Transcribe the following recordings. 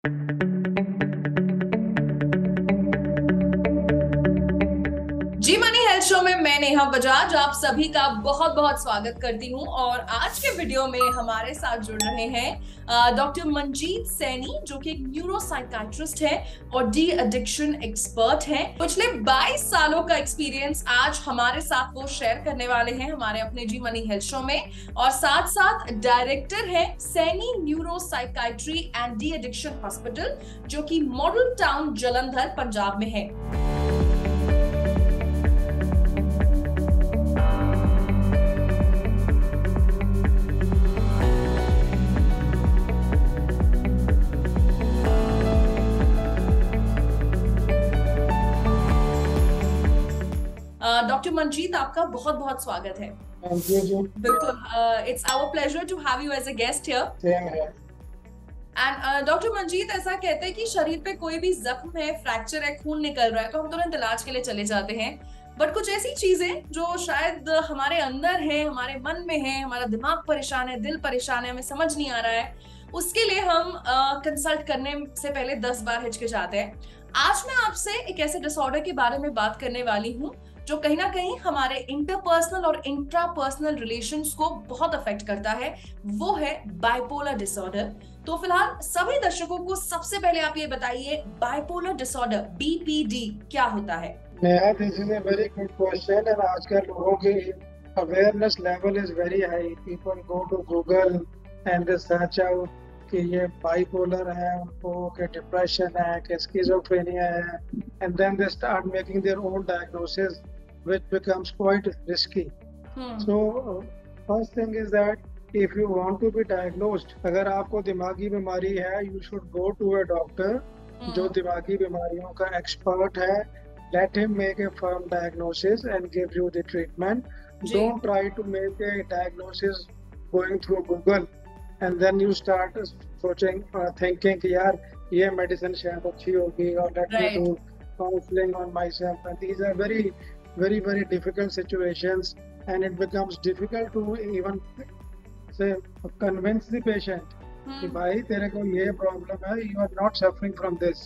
जी money health show में मैं नेहा बजाज आप सभी का बहुत बहुत स्वागत करती हूँ। और आज के वीडियो में हमारे साथ जुड़ रहे हैं डॉक्टर मंजीत सैनी, जो कि एक न्यूरो साइकाट्रिस्ट है और डी एडिक्शन एक्सपर्ट हैं। पिछले 22 सालों का एक्सपीरियंस आज हमारे साथ वो शेयर करने वाले हैं हमारे अपने जी मनी हेल्थ शो में। और साथ साथ डायरेक्टर है Saini neuro psychiatry and de addiction hospital, जो कि मॉडल टाउन जालंधर पंजाब में है। डॉक्टर मंजीत, आपका बहुत बहुत स्वागत है। बिल्कुल, it's our pleasure to have you as a guest here. And doctor Manjeet, ऐसा कहते हैं कि शरीर पे कोई भी जख्म है, फ्रैक्चर है, खून निकल रहा है तो हम तुरंत इलाज के लिए चले जाते हैं। बट कुछ ऐसी चीजें जो शायद हमारे अंदर है, हमारे मन में है, हमारा दिमाग परेशान है, दिल परेशान है, हमें समझ नहीं आ रहा है, उसके लिए हम कंसल्ट करने से पहले 10 बार हिचकिचाते हैं। आज मैं आपसे एक ऐसे डिसऑर्डर के बारे में बात करने वाली हूँ जो कहीं ना कहीं हमारे इंटरपर्सनल और इंट्रापर्सनल रिलेशंस को बहुत अफेक्ट करता है। वो है बाइपोलर डिसऑर्डर। तो फिलहाल सभी दर्शकों को सबसे पहले आप ये बताइए, बाइपोलर डिसऑर्डर बीपीडी क्या होता है? Neha, this is a very good question and आजकल लोगों की awareness level is very high. People go to Google and they search out कि ये बाइपोलर है, उनको कि डिप्रेशन है, कि स्किज़ोफ्रेनिया है, and then they start making their own diagnosis which becomes quite risky. So first thing is that if you want to be diagnosed, अगर आपको दिमागी बीमारी है, you should go to a doctor जो दिमागी बीमारियों का एक्सपर्ट है. Let him make a firm diagnosis and give you the treatment. Don't try to make a diagnosis going through Google and then you start सोचें thinking कि यार ये medicine शायद अच्छी होगी और let me do counseling on myself. And these are very difficult situations, and it becomes difficult to even say convince the patient कि भाई तेरे को ये प्रॉब्लम है, you are not suffering from this.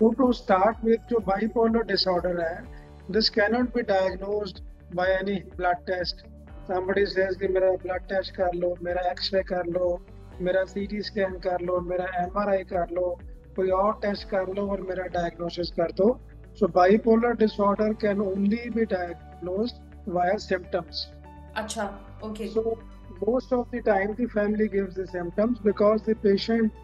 So to start with, जो bipolar disorder है, this cannot be diagnosed by any blood test. Somebody says कि मेरा blood test कर लो, मेरा X-ray कर लो, मेरा CT scan कर लो, मेरा MRI कर लो, कोई और टेस्ट कर लो और मेरा डायग्नोसिस कर दो. So bipolar disorder can only be diagnosed via symptoms. अच्छा, okay. So most of the time the family gives the symptoms because the patient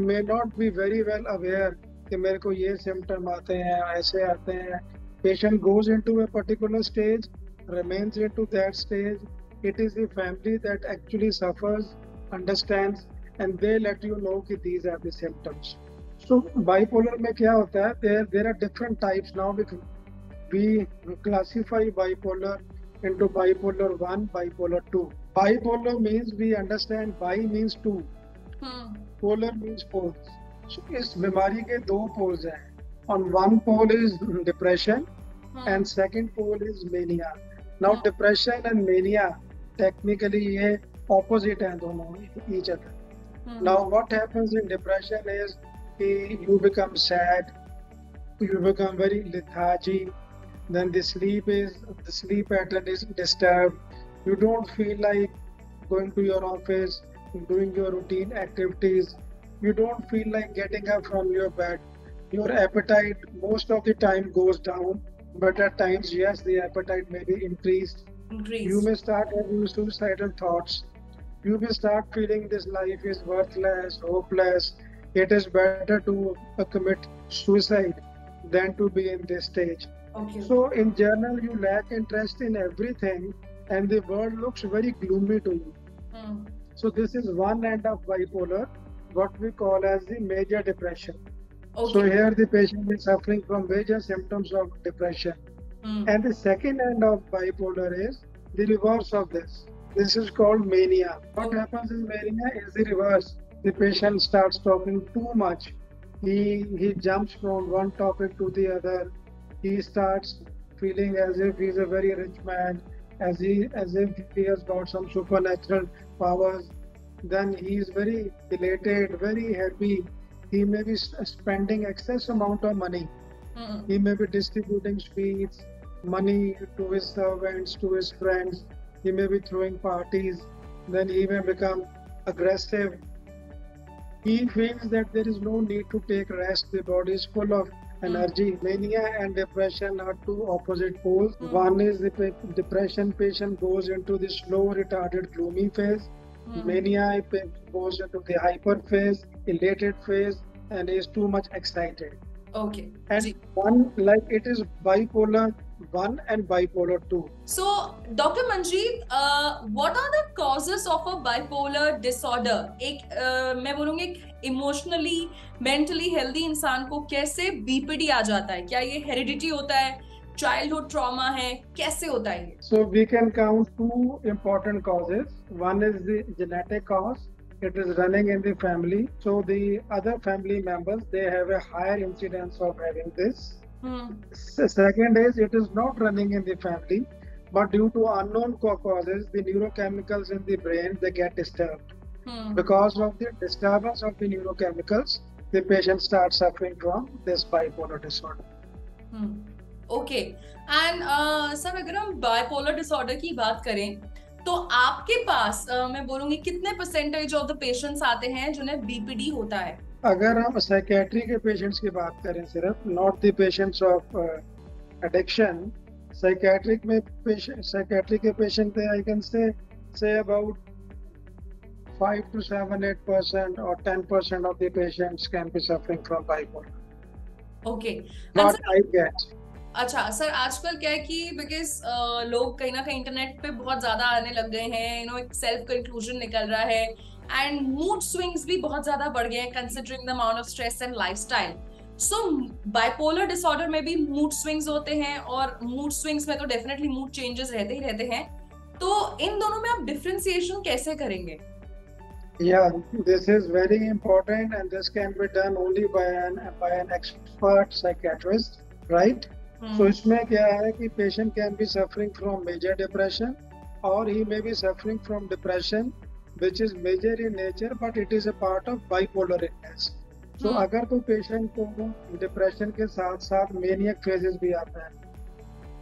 may not be very well aware कि मेरे को ये symptom आते हैं, ऐसे आते हैं. Patient goes into a particular stage, remains into that stage. It is the family that actually suffers, understands, and they let you know कि these are the symptoms. So bipolar में क्या होता है? There are different types now. We classify bipolar into bipolar 1, bipolar 2. Bipolar means we understand bi means two. Polar means poles. So इस बीमारी के दो poles हैं. On one pole is depression and second pole is mania. Now depression and mania technically ये opposite हैं दोनों each other. Now what happens in depression is you become sad, you become very lethargy, then the sleep pattern is disturbed, you don't feel like going to your office, doing your routine activities, you don't feel like getting up from your bed, your appetite most of the time goes down, but at times yes, the appetite may be increased. You may start having suicidal thoughts, you may start feeling this life is worthless, hopeless. It is better to commit suicide than to be in this stage. Okay. So in general, you lack interest in everything and the world looks very gloomy to you. So this is one end of bipolar, what we call as the major depression. Okay. So here the patient is suffering from major symptoms of depression. And the second end of bipolar is the reverse of this. This is called mania. What happens in mania is the reverse. The patient starts talking too much. He jumps from one topic to the other. He starts feeling as if he's a very rich man, as if he has got some supernatural powers. Then he is very elated, very happy. he may be spending excess amount of money. He may be distributing sweets, money to his servants, to his friends. He may be throwing parties. Then he may become aggressive. He feels that there is no need to take rest. The body is full of energy. Mania and depression are two opposite poles. One is the depression patient goes into the slow, retarded, gloomy phase. Mania goes into the hyper phase, elated phase, and is too much excited. Okay. And one, like it is bipolar 1 and bipolar 2. So, Dr. Manjeet, what are the causes of a bipolar disorder? मैं बोलूँगी emotionally, mentally healthy इंसान को कैसे BPD आ जाता है? क्या ये heredity होता है? चाइल्डहुड ट्रॉमा है? कैसे होता है ये? So we can count two important causes. One is the genetic cause. It is running in the family. So the other family members, they have a higher incidence of having this. Second is it is not running in the family, but due to unknown causes, the neurochemicals in the brain, they get disturbed. Because of the disturbance of the neurochemicals, the patient starts suffering from this bipolar disorder. Okay. And sir अगर हम bipolar disorder की बात करें तो आपके पास मैं बोलूँगी कितने परसेंटेज ऑफ द पेशेंट्स आते हैं जिन्हें बीपीडी होता है? अगर हम साइकेट्री के पेशेंट्स की बात करें सिर्फ, not the patients of addiction, psychiatric में साइकेट्री के patient I can say about 5 to 7-8% or 10% of the patients can be suffering from bipolar. Okay. But I get. अच्छा सर, आजकल क्या है कि बिकॉज लोग कहीं ना कहीं इंटरनेट पे बहुत ज्यादा आने लग गए हैं, एक सेल्फ कंक्लूजन निकल रहा है एंड मूड स्विंग्स भी बहुत ज्यादा बढ़ गए हैं considering the amount of stress and lifestyle. So bipolar disorder में भी मूड स्विंग्स होते हैं और मूड स्विंग्स में तो डेफिनेटली मूड चेंजेस रहते ही रहते हैं. तो इन दोनों में आप डिफरेंशिएशन कैसे करेंगे? Yeah, this is very important and this can be done only by an expert psychiatrist, right? So इसमें क्या है कि patient can be suffering from major depression or he may be suffering from depression which is major in nature but it is a part of bipolar illness. So अगर तो patient को depression के साथ साथ maniac phases भी आता है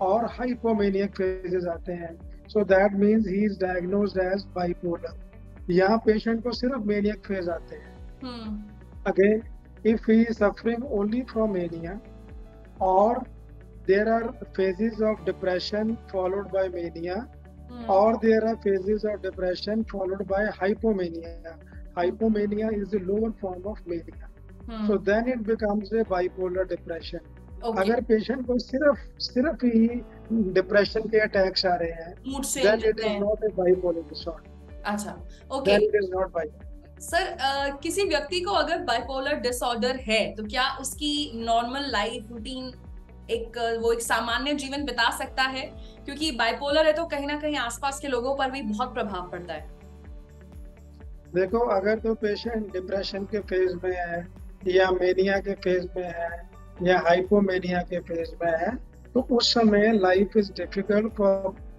और hypomaniac phases आते हैं, so that means he is diagnosed as bipolar. यहाँ पेशेंट को सिर्फ मेनियक फेज आते हैं. Again if he is suffering only from mania और there are phases of depression followed by mania और there are phases of depression followed by hypomania. Hypomania is the lower form of mania, so then it becomes a bipolar depression. अगर patient को सिर्फ ही depression के attacks आ रहे हैं, then it is not a bipolar disorder. अच्छा, okay. Sir, किसी व्यक्ति को अगर बाइपोलर डिसऑर्डर है तो क्या उसकी नॉर्मल लाइफ रूटीन एक सामान्य जीवन बिता सकता है? क्योंकि बाइपोलर है तो कहीं ना कहीं आसपास के लोगों पर भी बहुत प्रभाव पड़ता है. देखो, अगर तो पेशेंट डिप्रेशन के फेज में है या मेनिया के फेज में है या हाइपोमेनिया के फेज में है तो उस समय life is difficult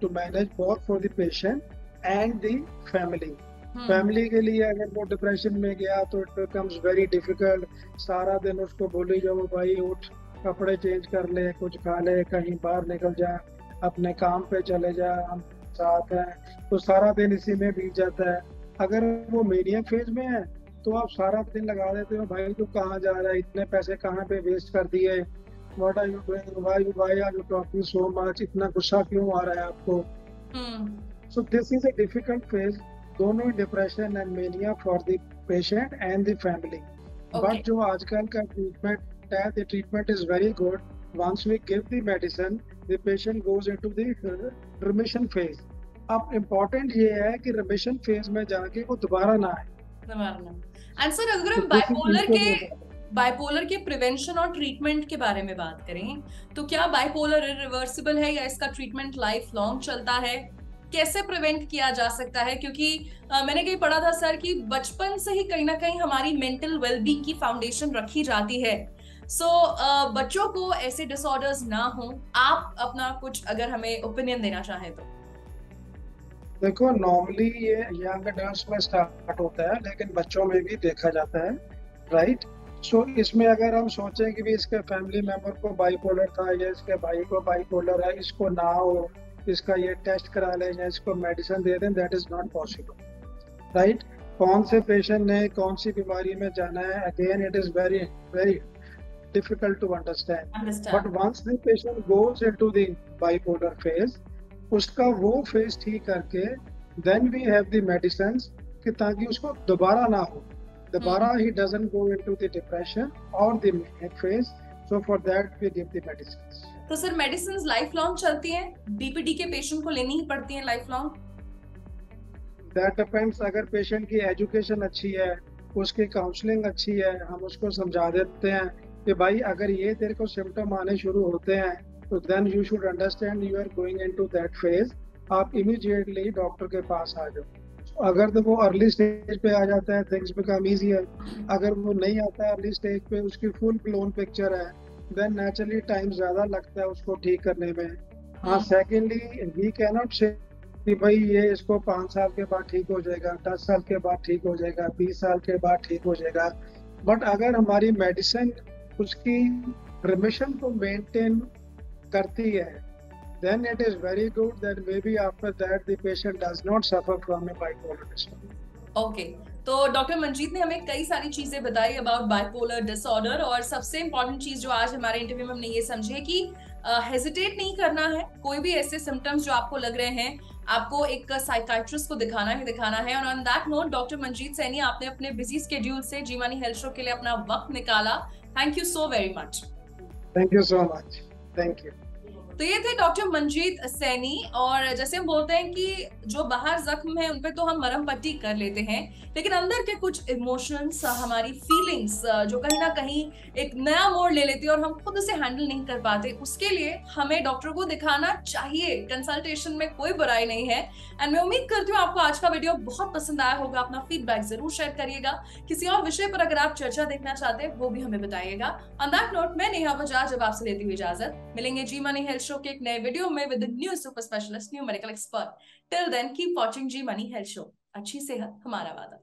to manage both for the patient and the family. Family के लिए अगर वो डिप्रेशन में गया तो इट बिकम्स वेरी डिफिकल्ट. सारा दिन उसको बोली जाओ भाई उठ, कपड़े चेंज कर ले, कुछ खा ले, कहीं बाहर निकल जा, अपने काम पे चले जा, हम साथ हैं, तो सारा दिन इसी में बीत जाता है. अगर वो मेनिया फेज में है तो आप सारा दिन लगा देते हो भाई तू कहाँ जा रहा है, इतने पैसे कहाँ पे वेस्ट कर दिए, what are you doing, why are you talking so much, इतना गुस्सा क्यों आ रहा है आपको. So this is a difficult phase, दोनों depression and mania for the patient and the family. Okay. But जो आजकल का treatment है, the treatment is very good. Once we give the medicine, the patient goes into the remission phase. अब important ये है कि remission phase में जाके वो दोबारा ना आए. And sir, अगर हम बाइपोलर के प्रिवेंशन और ट्रीटमेंट के बारे में बात करें तो क्या बाइपोलर इरिवर्सिबल है या इसका ट्रीटमेंट लाइफ लॉन्ग चलता है? कैसे प्रिवेंट किया जा सकता है? क्योंकि मैंने कहीं पढ़ा था सर कि बचपन से ही कहीं ना कहीं हमारी मेंटल वेलबींग की फाउंडेशन रखी जाती है. सो बच्चों को ऐसे डिसऑर्डर्स ना हो. आप अपना कुछ अगर हमें ओपिनियन देना चाहें तो. देखो, नॉर्मली ये यंग एडल्ट्स में स्टार्ट होता है लेकिन बच्चों में भी देखा जाता है, राइट? सो इसमें अगर हम सोचें कि भी इसके फैमिली मेंबर को बाइपोलर था या इसके भाई को बाइपोलर है, इसको ना हो, इसका ये टेस्ट करा लें या इसको मेडिसिन दे दें, that is not possible, right? कौन से पेशेंट ने कौन सी बीमारी में जाना है, again it is very very difficult to understand. But once the patient goes into the bipolar phase, उसका वो फेज ठीक करके then we have the medicines कि ताकि उसको दोबारा ना हो, दोबारा he doesn't go into the depression or the manic phase. So for that we give the medicines. तो सर मेडिसिन लाइफ लॉन्ग चलती हैं? बीपीडी के पेशेंट को लेनी ही पड़ती है लाइफ लॉन्ग? That depends. अगर पेशेंट की एजुकेशन अच्छी है, उसकी काउंसलिंग अच्छी है, हम उसको समझा देते हैं कि भाई अगर ये तेरे को सिम्टम आने शुरू होते हैं तो then you should understand you are going into that phase, आप इमीडिएटली डॉक्टर के पास आ जाओ। अगर तो वो अर्ली स्टेज पे आ जाता है, थिंग्स बिकम ईजियर। अगर वो नहीं आता है अर्ली स्टेज पे, उसकी फुल ब्लोन पिक्चर है, देन नेचुरली टाइम ज्यादा लगता है उसको ठीक करने में। हाँ, सेकेंडली वी कैन नॉट से कि भाई ये इसको 5 साल के बाद ठीक हो जाएगा, 10 साल के बाद ठीक हो जाएगा, 20 साल के बाद ठीक हो जाएगा। बट अगर हमारी मेडिसिन उसकी रिमिशन को मेंटेन करती है, then it is very good that maybe after that the patient does not suffer from a bipolar disorder. Okay, तो डॉक्टर मंजीत ने हमें कई सारी चीजें बताई अबाउट बाइपोलर डिसऑर्डर, और सबसे इम्पोर्टेंट चीज जो आज हमारे इंटरव्यू में हमने ये समझी है कि हेजिटेट नहीं करना है। कोई भी ऐसे सिम्टम्स जो आपको लग रहे हैं, आपको एक साइकाइट्रिस्ट को दिखाना है। और on that note, doctor Manjeet Saini, आपने अपने बिजी स्केड्यूल से जी मनी हेल्थ शो के लिए अपना वक्त निकाला। Thank you so very much. Thank you so much. Thank you. तो ये थे डॉक्टर मंजीत सैनी। और जैसे हम बोलते हैं कि जो बाहर जख्म है उन पे तो हम मरहम पट्टी कर लेते हैं, लेकिन अंदर के कुछ इमोशंस, हमारी फीलिंग्स जो कहीं ना कहीं एक नया मोड़ ले लेती है और हम खुद उसे हैंडल नहीं कर पाते, उसके लिए हमें डॉक्टर को दिखाना चाहिए। कंसल्टेशन में कोई बुराई नहीं है। एंड मैं उम्मीद करती हूँ आपको आज का वीडियो बहुत पसंद आया होगा। अपना फीडबैक जरूर शेयर करिएगा। किसी और विषय पर अगर आप चर्चा देखना चाहते हैं वो भी हमें बताइएगा। ऑन दैट नोट, मैं नेहा बजाज अब आपसे लेती हुई इजाजत। मिलेंगे जी मनी हेल्थ शो के एक नए वीडियो में with new super specialist, new medical expert. Till then keep watching G money health show. अच्छी सेहत हमारा वादा।